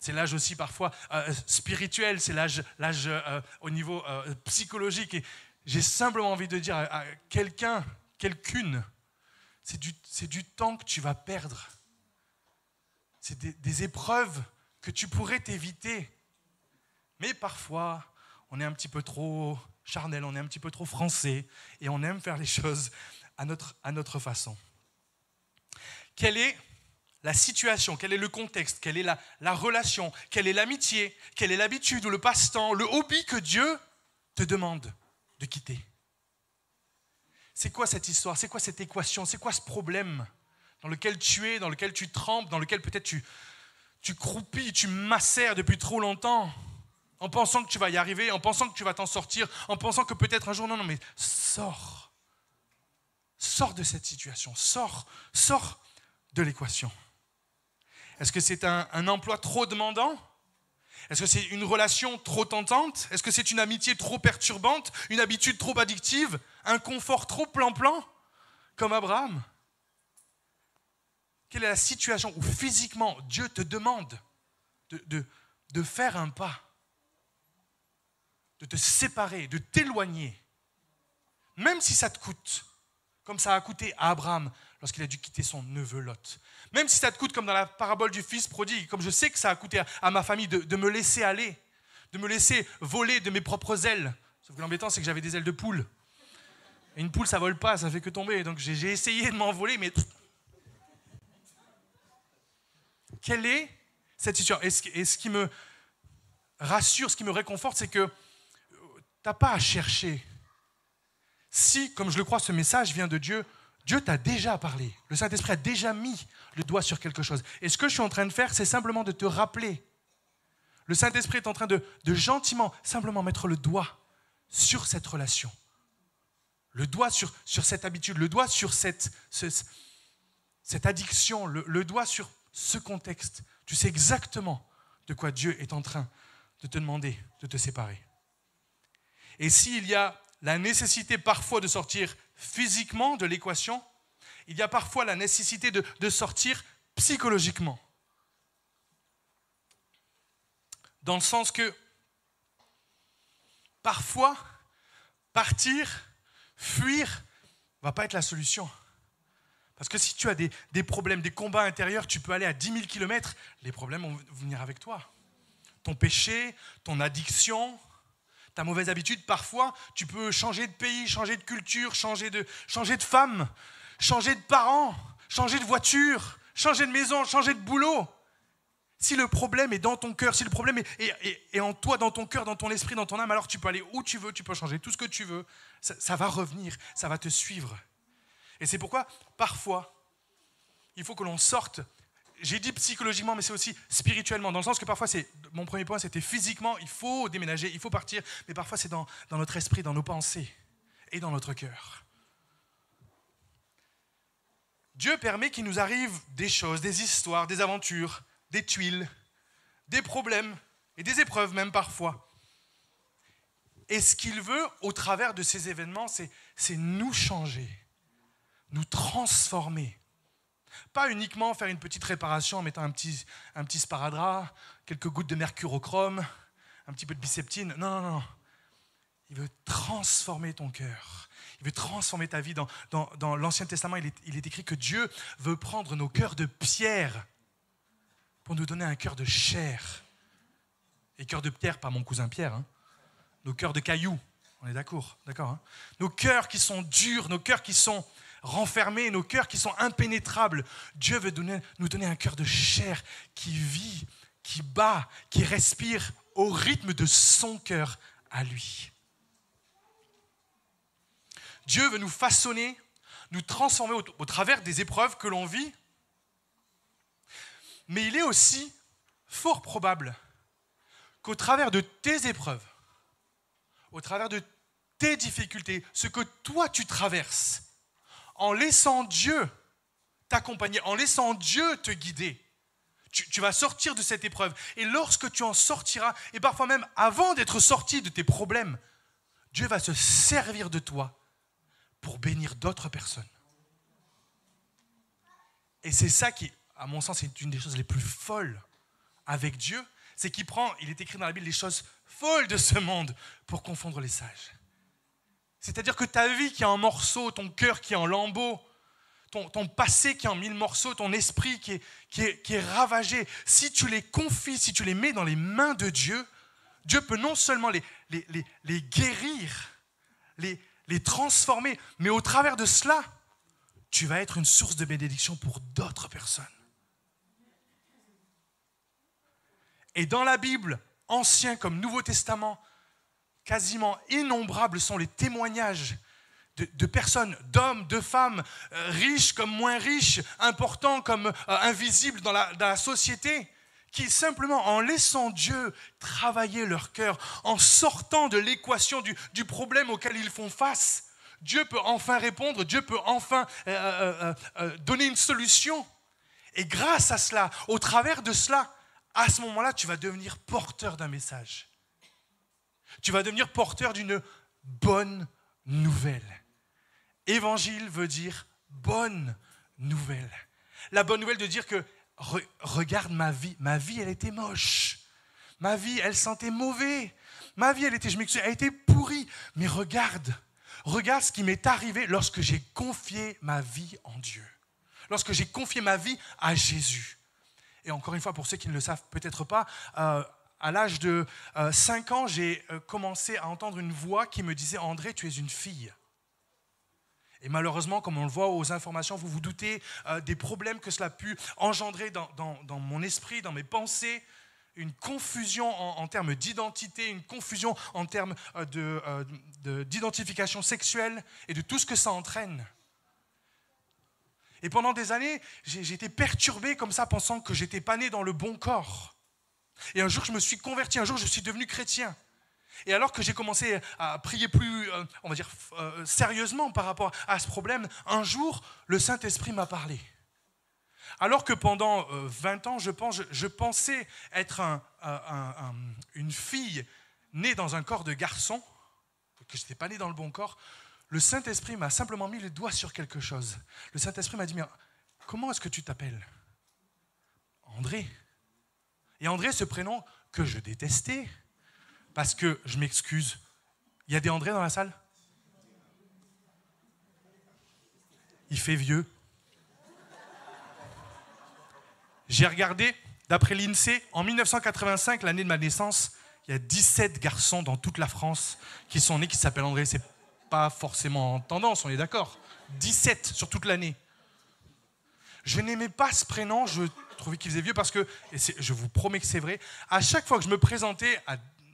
c'est l'âge aussi parfois spirituel, c'est l'âge au niveau psychologique. Et j'ai simplement envie de dire à quelqu'un, quelqu'une, c'est du temps que tu vas perdre. C'est des épreuves que tu pourrais t'éviter. Mais parfois, on est un petit peu trop charnel, on est un petit peu trop français et on aime faire les choses à notre façon. Quelle est la situation, quel est le contexte, quelle est la relation, quelle est l'amitié, quelle est l'habitude ou le passe-temps, le hobby que Dieu te demande de quitter? C'est quoi cette histoire? C'est quoi cette équation? C'est quoi ce problème dans lequel tu es, dans lequel tu trempes, dans lequel peut-être tu croupis, tu macères depuis trop longtemps, en pensant que tu vas y arriver, en pensant que tu vas t'en sortir, en pensant que peut-être un jour, non, mais sors. Sors de cette situation, sors de l'équation. Est-ce que c'est un emploi trop demandant? Est-ce que c'est une relation trop tentante? Est-ce que c'est une amitié trop perturbante? Une habitude trop addictive? Un confort trop plan-plan? Comme Abraham? Quelle est la situation où physiquement Dieu te demande de faire un pas, de te séparer, de t'éloigner, même si ça te coûte, comme ça a coûté à Abraham lorsqu'il a dû quitter son neveu Lot. Même si ça te coûte comme dans la parabole du fils prodigue, comme je sais que ça a coûté à ma famille de me laisser aller, de me laisser voler de mes propres ailes. Sauf que l'embêtant, c'est que j'avais des ailes de poule. Et une poule, ça vole pas, ça fait que tomber. Donc j'ai essayé de m'envoler, mais... Quelle est cette situation? Et ce qui me rassure, ce qui me réconforte, c'est que tu n'as pas à chercher. Si, comme je le crois, ce message vient de Dieu, Dieu t'a déjà parlé. Le Saint-Esprit a déjà mis le doigt sur quelque chose. Et ce que je suis en train de faire, c'est simplement de te rappeler. Le Saint-Esprit est en train de gentiment, simplement mettre le doigt sur cette relation. Le doigt sur cette habitude, le doigt sur cette addiction, le doigt sur ce contexte. Tu sais exactement de quoi Dieu est en train de te demander de te séparer. Et s'il y a la nécessité parfois de sortir physiquement de l'équation, il y a parfois la nécessité de sortir psychologiquement. Dans le sens que parfois, partir, fuir, ne va pas être la solution. Parce que si tu as des problèmes, des combats intérieurs, tu peux aller à 10 000 km, les problèmes vont venir avec toi. Ton péché, ton addiction, ta mauvaise habitude, parfois, tu peux changer de pays, changer de culture, changer de femme, changer de parents, changer de voiture, changer de maison, changer de boulot. Si le problème est dans ton cœur, si le problème est en toi, dans ton cœur, dans ton esprit, dans ton âme, alors tu peux aller où tu veux, tu peux changer tout ce que tu veux. Ça va revenir, ça va te suivre. Et c'est pourquoi, parfois, il faut que l'on sorte. J'ai dit psychologiquement, mais c'est aussi spirituellement. Dans le sens que parfois, mon premier point, c'était physiquement, il faut déménager, il faut partir. Mais parfois, c'est dans notre esprit, dans nos pensées et dans notre cœur. Dieu permet qu'il nous arrive des choses, des histoires, des aventures, des tuiles, des problèmes et des épreuves même parfois. Et ce qu'il veut, au travers de ces événements, c'est nous changer, nous transformer. Pas uniquement faire une petite réparation en mettant un petit sparadrap, quelques gouttes de mercurochrome, un petit peu de biceptine. Non. Il veut transformer ton cœur. Il veut transformer ta vie. Dans l'Ancien Testament, il est écrit que Dieu veut prendre nos cœurs de pierre pour nous donner un cœur de chair. Et cœur de pierre, pas mon cousin Pierre. Hein. Nos cœurs de cailloux. On est d'accord hein. Nos cœurs qui sont durs, nos cœurs qui sont renfermés, nos cœurs qui sont impénétrables. Dieu veut nous donner un cœur de chair qui vit, qui bat, qui respire au rythme de son cœur à lui. Dieu veut nous façonner, nous transformer au travers des épreuves que l'on vit. Mais il est aussi fort probable qu'au travers de tes épreuves, au travers de tes difficultés, ce que toi tu traverses, en laissant Dieu t'accompagner, en laissant Dieu te guider, tu vas sortir de cette épreuve. Et lorsque tu en sortiras, et parfois même avant d'être sorti de tes problèmes, Dieu va se servir de toi pour bénir d'autres personnes. Et c'est ça qui, à mon sens, est une des choses les plus folles avec Dieu, c'est qu'il prend, il est écrit dans la Bible, les choses folles de ce monde pour confondre les sages. C'est-à-dire que ta vie qui est en morceaux, ton cœur qui est en lambeaux, ton passé qui est en 1000 morceaux, ton esprit qui est ravagé, si tu les confies, si tu les mets dans les mains de Dieu, Dieu peut non seulement les guérir, les transformer, mais au travers de cela, tu vas être une source de bénédiction pour d'autres personnes. Et dans la Bible, Ancien comme Nouveau Testament, quasiment innombrables sont les témoignages de personnes, d'hommes, de femmes, riches comme moins riches, importants comme invisibles dans la société, qui simplement en laissant Dieu travailler leur cœur, en sortant de l'équation du problème auquel ils font face, Dieu peut enfin répondre, Dieu peut enfin donner une solution. Et grâce à cela, au travers de cela, à ce moment-là, tu vas devenir porteur d'un message. Tu vas devenir porteur d'une bonne nouvelle. Évangile veut dire bonne nouvelle. La bonne nouvelle de dire que regarde ma vie elle était moche. Ma vie elle sentait mauvais. Ma vie elle était pourrie. Mais regarde ce qui m'est arrivé lorsque j'ai confié ma vie en Dieu. Lorsque j'ai confié ma vie à Jésus. Et encore une fois, pour ceux qui ne le savent peut-être pas, à l'âge de 5 ans, j'ai commencé à entendre une voix qui me disait « André, tu es une fille ». Et malheureusement, comme on le voit aux informations, vous vous doutez des problèmes que cela a pu engendrer dans mon esprit, dans mes pensées, une confusion en termes d'identité, une confusion en termes d'identification sexuelle et de tout ce que ça entraîne. Et pendant des années, j'ai été perturbé comme ça, pensant que j'étais pas né dans le bon corps. Et un jour, je me suis converti, un jour, je suis devenu chrétien. Et alors que j'ai commencé à prier plus, on va dire, sérieusement par rapport à ce problème, un jour, le Saint-Esprit m'a parlé. Alors que pendant 20 ans, je pensais être une fille née dans un corps de garçon, que je n'étais pas né dans le bon corps, le Saint-Esprit m'a simplement mis le doigt sur quelque chose. Le Saint-Esprit m'a dit, mais comment est-ce que tu t'appelles ? André. Et André, ce prénom que je détestais, parce que, je m'excuse, il y a des André dans la salle ? Il fait vieux. J'ai regardé, d'après l'INSEE, en 1985, l'année de ma naissance, il y a 17 garçons dans toute la France qui sont nés, qui s'appellent André. C'est pas forcément en tendance, on est d'accord. 17 sur toute l'année. Je n'aimais pas ce prénom, je trouvais qu'il faisait vieux parce que, et je vous promets que c'est vrai, à chaque fois que je me présentais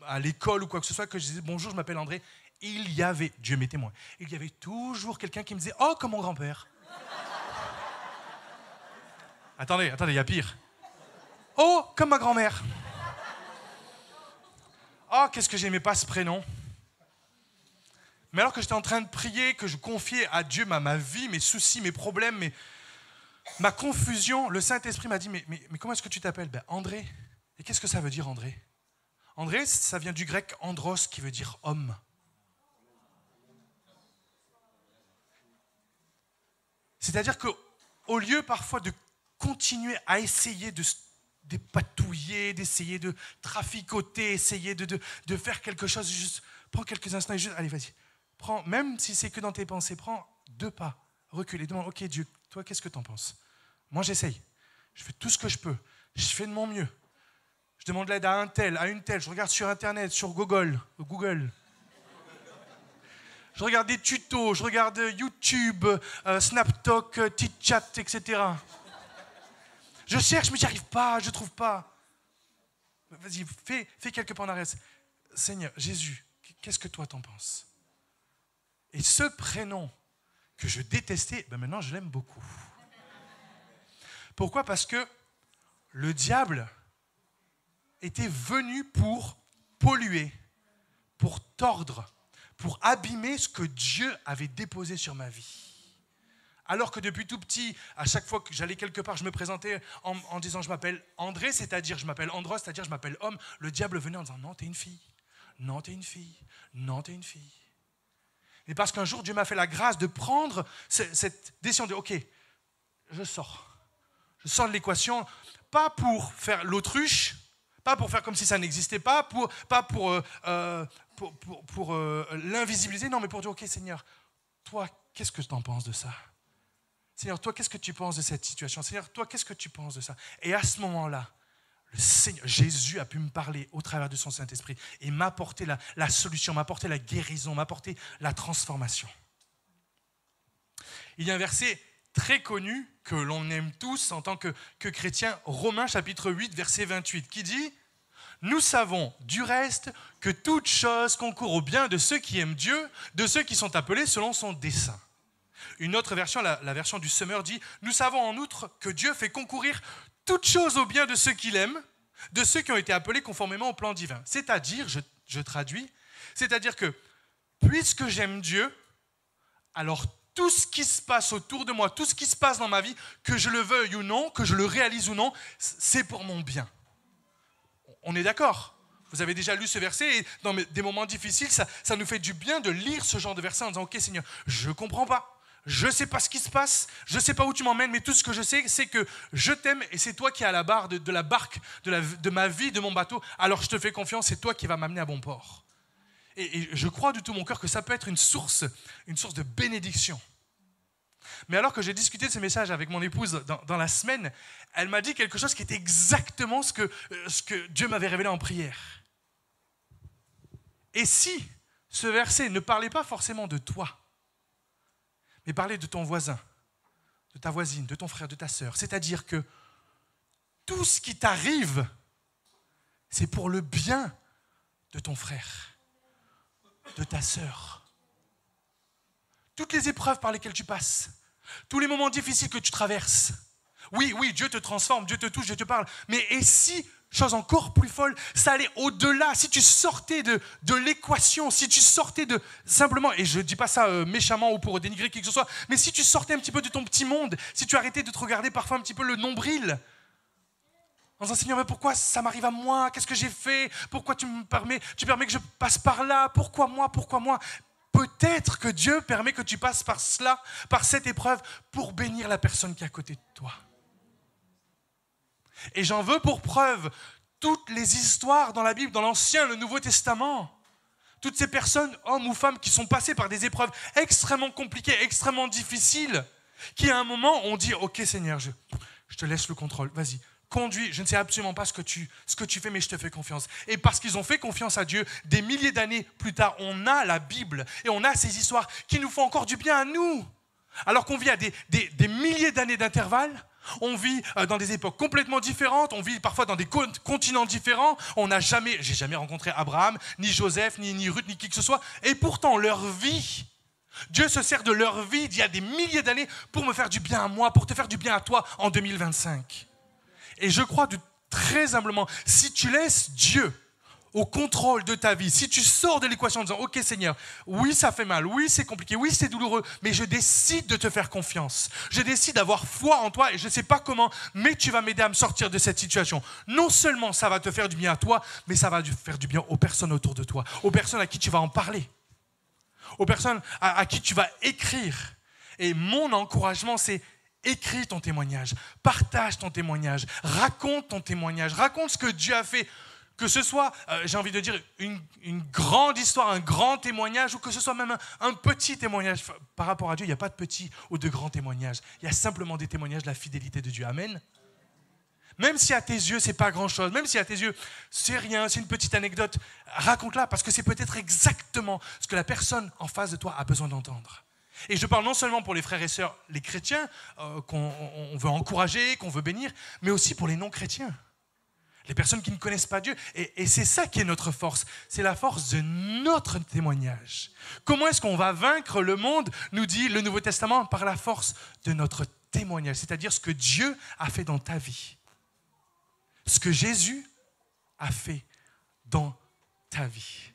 à l'école ou quoi que ce soit, que je disais bonjour, je m'appelle André, il y avait, Dieu m'est témoin, il y avait toujours quelqu'un qui me disait oh, comme mon grand-père. Attendez, il y a pire. Oh, comme ma grand-mère. Oh, qu'est-ce que j'aimais pas ce prénom. Mais alors que j'étais en train de prier, que je confiais à Dieu ma vie, mes soucis, mes problèmes, ma confusion, le Saint-Esprit m'a dit mais comment est-ce que tu t'appelles ? Ben, André. Et qu'est-ce que ça veut dire André ? André, ça vient du grec andros, qui veut dire homme. C'est-à-dire qu'au lieu parfois de continuer à essayer de dépatouiller, d'essayer de traficoter, essayer de faire quelque chose, juste prends quelques instants et juste, allez, vas-y. Prends, même si c'est que dans tes pensées, prends 2 pas, recule et demande, ok Dieu, toi qu'est-ce que tu en penses ? Moi j'essaye, je fais tout ce que je peux, je fais de mon mieux. Je demande l'aide à un tel, à une telle, je regarde sur Internet, sur Google. Je regarde des tutos, je regarde YouTube, SnapTalk, TeaChat, etc. Je cherche, mais j'y arrive pas, je trouve pas. Vas-y, fais quelques pas en arrière. Seigneur, Jésus, qu'est-ce que toi t'en penses ? Et ce prénom que je détestais, ben maintenant je l'aime beaucoup. Pourquoi ? Parce que le diable était venu pour polluer, pour tordre, pour abîmer ce que Dieu avait déposé sur ma vie. Alors que depuis tout petit, à chaque fois que j'allais quelque part, je me présentais en disant je m'appelle André, c'est-à-dire je m'appelle Andros, c'est-à-dire je m'appelle homme. Le diable venait en disant non, t'es une fille, non, t'es une fille, non, t'es une fille. Et parce qu'un jour, Dieu m'a fait la grâce de prendre cette décision de ok, je sors. sors de l'équation, pas pour faire l'autruche, pas pour faire comme si ça n'existait pas, pas pour l'invisibiliser, non, mais pour dire, ok Seigneur, toi, qu'est-ce que tu en penses de ça? Seigneur, toi, qu'est-ce que tu penses de cette situation? Seigneur, toi, qu'est-ce que tu penses de ça? Et à ce moment-là, le Seigneur, Jésus a pu me parler au travers de son Saint-Esprit et m'apporter la solution, m'apporter la guérison, m'apporter la transformation. Il y a un verset très connu que l'on aime tous en tant que chrétiens, Romains chapitre 8, verset 28, qui dit « Nous savons du reste que toute chose concourt au bien de ceux qui aiment Dieu, de ceux qui sont appelés selon son dessein. » Une autre version, la version du Semeur dit « Nous savons en outre que Dieu fait concourir toute chose au bien de ceux qu'il aime, de ceux qui ont été appelés conformément au plan divin. » C'est-à-dire, je traduis, c'est-à-dire que puisque j'aime Dieu, alors tout ce qui se passe autour de moi, tout ce qui se passe dans ma vie, que je le veuille ou non, que je le réalise ou non, c'est pour mon bien. On est d'accord? Vous avez déjà lu ce verset et dans des moments difficiles, ça nous fait du bien de lire ce genre de verset en disant « Ok Seigneur, je ne comprends pas. Je ne sais pas ce qui se passe, je ne sais pas où tu m'emmènes, mais tout ce que je sais, c'est que je t'aime et c'est toi qui es à la barre de la barque, de ma vie, de mon bateau. Alors je te fais confiance, c'est toi qui vas m'amener à bon port. » Et je crois de tout mon cœur que ça peut être une source de bénédiction. Mais alors que j'ai discuté de ce message avec mon épouse dans la semaine, elle m'a dit quelque chose qui était exactement ce que Dieu m'avait révélé en prière. Et si ce verset ne parlait pas forcément de toi, mais parlait de ton voisin, de ta voisine, de ton frère, de ta sœur, c'est-à-dire que tout ce qui t'arrive, c'est pour le bien de ton frère, de ta sœur. Toutes les épreuves par lesquelles tu passes, tous les moments difficiles que tu traverses. Oui, Dieu te transforme, Dieu te touche, Dieu te parle. Mais et si, chose encore plus folle, ça allait au-delà, si tu sortais de l'équation, si tu sortais de simplement, et je ne dis pas ça méchamment ou pour dénigrer qui que ce soit, mais si tu sortais un petit peu de ton petit monde, si tu arrêtais de te regarder parfois un petit peu le nombril, en disant Seigneur, mais pourquoi ça m'arrive à moi? Qu'est-ce que j'ai fait? Pourquoi tu permets que je passe par là? Pourquoi moi? Peut-être que Dieu permet que tu passes par cela, par cette épreuve, pour bénir la personne qui est à côté de toi. Et j'en veux pour preuve toutes les histoires dans la Bible, dans l'Ancien, le Nouveau Testament. Toutes ces personnes, hommes ou femmes, qui sont passées par des épreuves extrêmement compliquées, extrêmement difficiles, qui à un moment ont dit « Ok Seigneur, je te laisse le contrôle, vas-y. Conduis, je ne sais absolument pas ce que tu fais, mais je te fais confiance. » Et parce qu'ils ont fait confiance à Dieu, des milliers d'années plus tard, on a la Bible et on a ces histoires qui nous font encore du bien à nous. Alors qu'on vit à des milliers d'années d'intervalle, on vit dans des époques complètement différentes, on vit parfois dans des continents différents. J'ai jamais rencontré Abraham, ni Joseph, ni Ruth, ni qui que ce soit. Et pourtant, leur vie, Dieu se sert de leur vie d'il y a des milliers d'années pour me faire du bien à moi, pour te faire du bien à toi en 2025. Et je crois très humblement, si tu laisses Dieu au contrôle de ta vie, si tu sors de l'équation en disant « Ok Seigneur, oui ça fait mal, oui c'est compliqué, oui c'est douloureux, mais je décide de te faire confiance. Je décide d'avoir foi en toi et je ne sais pas comment, mais tu vas m'aider à me sortir de cette situation. » Non seulement ça va te faire du bien à toi, mais ça va faire du bien aux personnes autour de toi, aux personnes à qui tu vas en parler, aux personnes à qui tu vas écrire. Et mon encouragement, c'est écris ton témoignage, partage ton témoignage, raconte ton témoignage, raconte ce que Dieu a fait. Que ce soit, j'ai envie de dire, une grande histoire, un grand témoignage, ou que ce soit même un petit témoignage. Par rapport à Dieu, il n'y a pas de petit ou de grand témoignage. Il y a simplement des témoignages de la fidélité de Dieu. Amen. Même si à tes yeux, c'est pas grand-chose, même si à tes yeux, c'est rien, c'est une petite anecdote, raconte-la, parce que c'est peut-être exactement ce que la personne en face de toi a besoin d'entendre. Et je parle non seulement pour les frères et sœurs, les chrétiens, qu'on veut encourager, qu'on veut bénir, mais aussi pour les non-chrétiens. Les personnes qui ne connaissent pas Dieu. Et c'est ça qui est notre force. C'est la force de notre témoignage. Comment est-ce qu'on va vaincre le monde, nous dit le Nouveau Testament, par la force de notre témoignage. C'est-à-dire ce que Dieu a fait dans ta vie. Ce que Jésus a fait dans ta vie.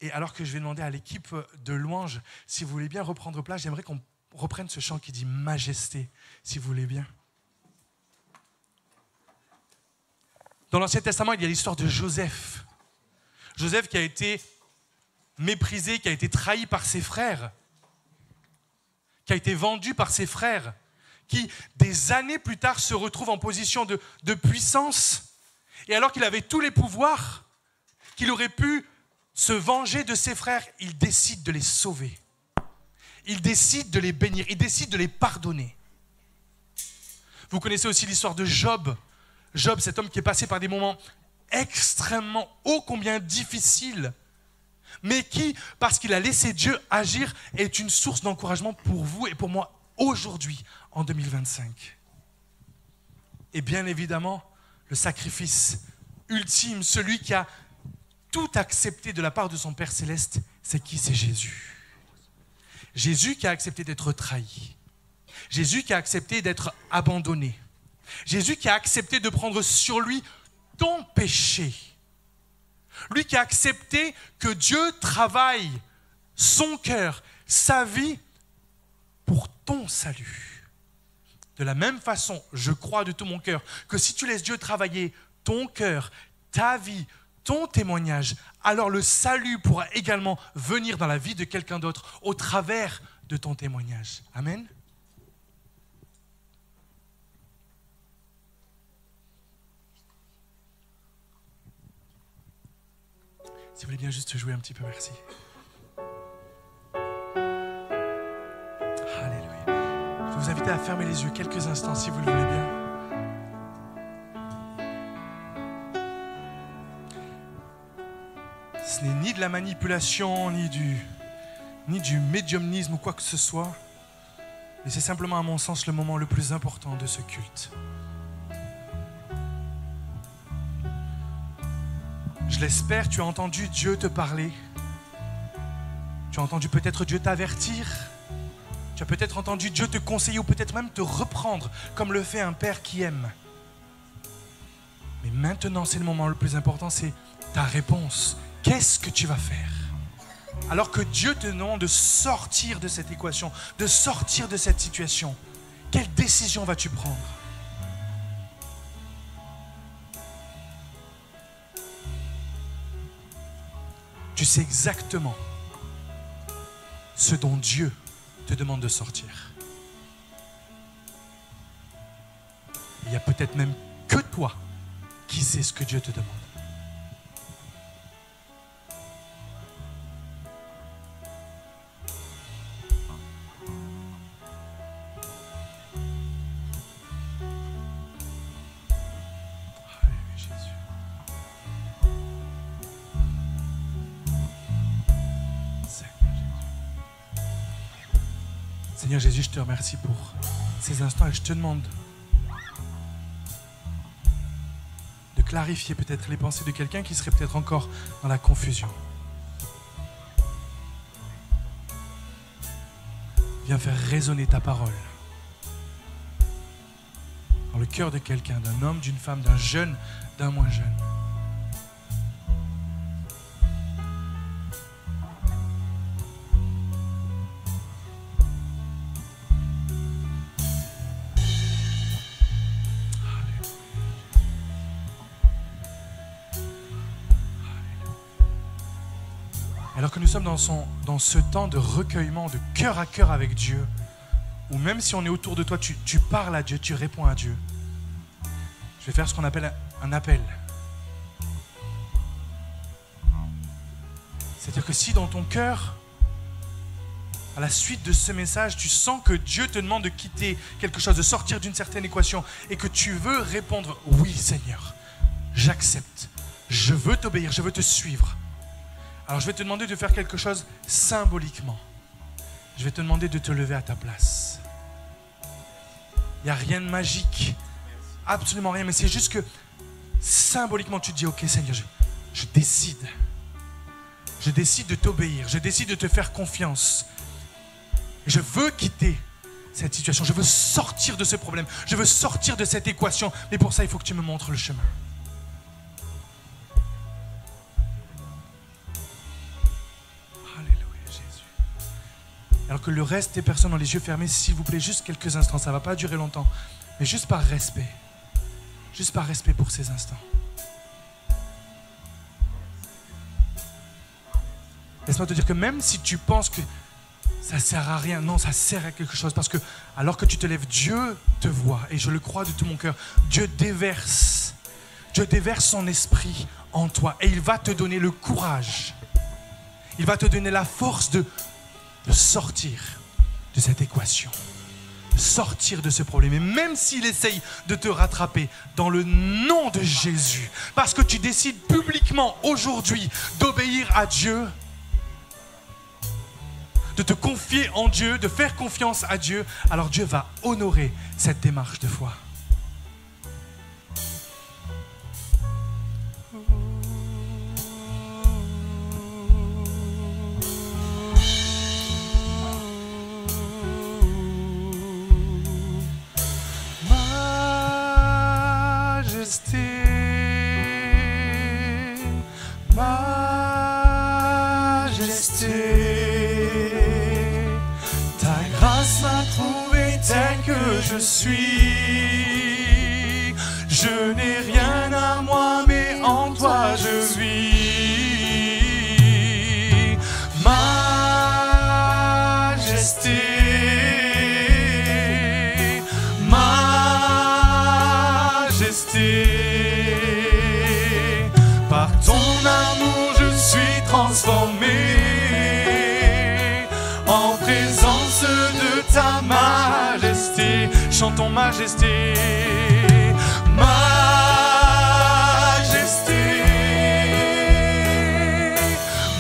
Et alors que je vais demander à l'équipe de louange, si vous voulez bien reprendre place, j'aimerais qu'on reprenne ce chant qui dit « Majesté », si vous voulez bien. Dans l'Ancien Testament, il y a l'histoire de Joseph. Joseph qui a été méprisé, qui a été trahi par ses frères, qui a été vendu par ses frères, qui, des années plus tard, se retrouve en position de puissance. Et alors qu'il avait tous les pouvoirs, qu'il aurait pu se venger de ses frères, il décide de les sauver. Il décide de les bénir, il décide de les pardonner. Vous connaissez aussi l'histoire de Job. Job, cet homme qui est passé par des moments extrêmement ô combien difficiles, mais qui, parce qu'il a laissé Dieu agir, est une source d'encouragement pour vous et pour moi aujourd'hui, en 2025. Et bien évidemment, le sacrifice ultime, celui qui a tout accepté de la part de son Père Céleste, c'est qui? C'est Jésus. Jésus qui a accepté d'être trahi. Jésus qui a accepté d'être abandonné. Jésus qui a accepté de prendre sur lui ton péché. Lui qui a accepté que Dieu travaille son cœur, sa vie, pour ton salut. De la même façon, je crois de tout mon cœur que si tu laisses Dieu travailler ton cœur, ta vie, ton témoignage, alors le salut pourra également venir dans la vie de quelqu'un d'autre au travers de ton témoignage. Amen. Si vous voulez bien juste jouer un petit peu, merci. Alléluia. Je vais vous inviter à fermer les yeux quelques instants si vous le voulez bien. Ce n'est ni de la manipulation, ni du médiumnisme ou quoi que ce soit. Mais c'est simplement, à mon sens, le moment le plus important de ce culte. Je l'espère, tu as entendu Dieu te parler. Tu as entendu peut-être Dieu t'avertir. Tu as peut-être entendu Dieu te conseiller ou peut-être même te reprendre, comme le fait un père qui aime. Mais maintenant, c'est le moment le plus important, c'est ta réponse. Qu'est-ce que tu vas faire? Alors que Dieu te demande de sortir de cette équation, de sortir de cette situation, quelle décision vas-tu prendre? Tu sais exactement ce dont Dieu te demande de sortir. Il n'y a peut-être même que toi qui sais ce que Dieu te demande. Seigneur Jésus, je te remercie pour ces instants et je te demande de clarifier peut-être les pensées de quelqu'un qui serait peut-être encore dans la confusion. Viens faire résonner ta parole dans le cœur de quelqu'un, d'un homme, d'une femme, d'un jeune, d'un moins jeune. Alors que nous sommes dans ce temps de recueillement, de cœur à cœur avec Dieu, où même si on est autour de toi, tu parles à Dieu, tu réponds à Dieu. Je vais faire ce qu'on appelle un appel. C'est-à-dire que si dans ton cœur, à la suite de ce message, tu sens que Dieu te demande de quitter quelque chose, de sortir d'une certaine équation, et que tu veux répondre « Oui Seigneur, j'accepte, je veux t'obéir, je veux te suivre », alors je vais te demander de faire quelque chose symboliquement. Je vais te demander de te lever à ta place. Il n'y a rien de magique, absolument rien, mais c'est juste que symboliquement tu te dis « Ok Seigneur, je décide. Je décide de t'obéir, je décide de te faire confiance. Je veux quitter cette situation, je veux sortir de ce problème, je veux sortir de cette équation, mais pour ça il faut que tu me montres le chemin. » Alors que le reste des personnes ont les yeux fermés, s'il vous plaît, juste quelques instants, ça ne va pas durer longtemps, mais juste par respect pour ces instants. Laisse-moi te dire que même si tu penses que ça sert à rien. Non, ça sert à quelque chose parce que alors que tu te lèves, Dieu te voit et je le crois de tout mon cœur. Dieu déverse son esprit en toi et il va te donner le courage. Il va te donner la force de sortir de cette équation, de sortir de ce problème. Et même s'il essaye de te rattraper, dans le nom de Jésus, parce que tu décides publiquement aujourd'hui d'obéir à Dieu, de te confier en Dieu, de faire confiance à Dieu, alors Dieu va honorer cette démarche de foi. Je suis, je n'ai rien à moi, mais en toi je vis. Majesté, majesté, par ton amour je suis transformé en présence de ta majesté. Chantons majesté, majesté,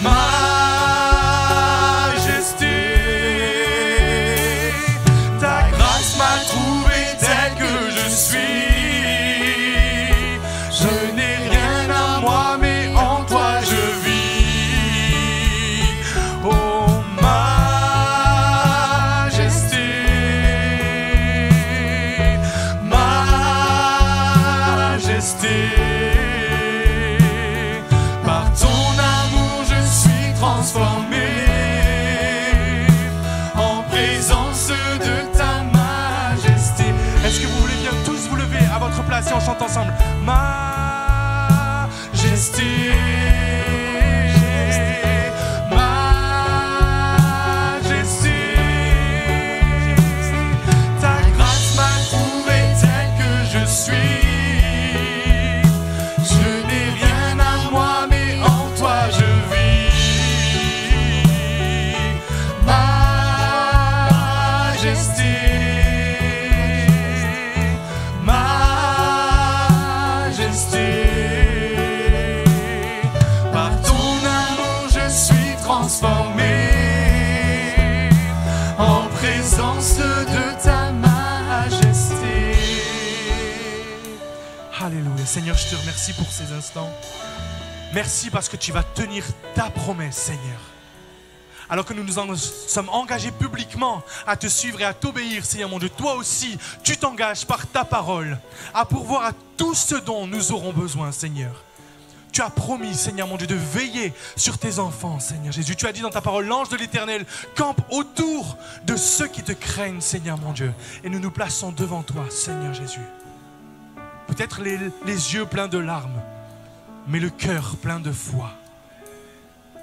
majesté. Ta grâce m'a trouvé tel que je suis. Je n'ai rien à moi, mais en toi je vis. Oh, par ton amour je suis transformé en présence de ta majesté. Est-ce que vous voulez bien tous vous lever à votre place et on chante ensemble? Majesté. En présence de ta majesté. Alléluia. Seigneur, je te remercie pour ces instants. Merci parce que tu vas tenir ta promesse, Seigneur. Alors que nous nous sommes engagés publiquement à te suivre et à t'obéir, Seigneur mon Dieu, toi aussi, tu t'engages par ta parole à pourvoir à tout ce dont nous aurons besoin, Seigneur. Tu as promis, Seigneur mon Dieu, de veiller sur tes enfants, Seigneur Jésus. Tu as dit dans ta parole, l'ange de l'Éternel campe autour de ceux qui te craignent, Seigneur mon Dieu. Et nous nous plaçons devant toi, Seigneur Jésus. Peut-être les yeux pleins de larmes, mais le cœur plein de foi.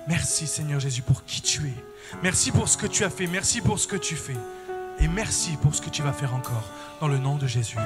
Merci, Seigneur Jésus, pour qui tu es. Merci pour ce que tu as fait. Merci pour ce que tu fais. Et merci pour ce que tu vas faire encore. Dans le nom de Jésus.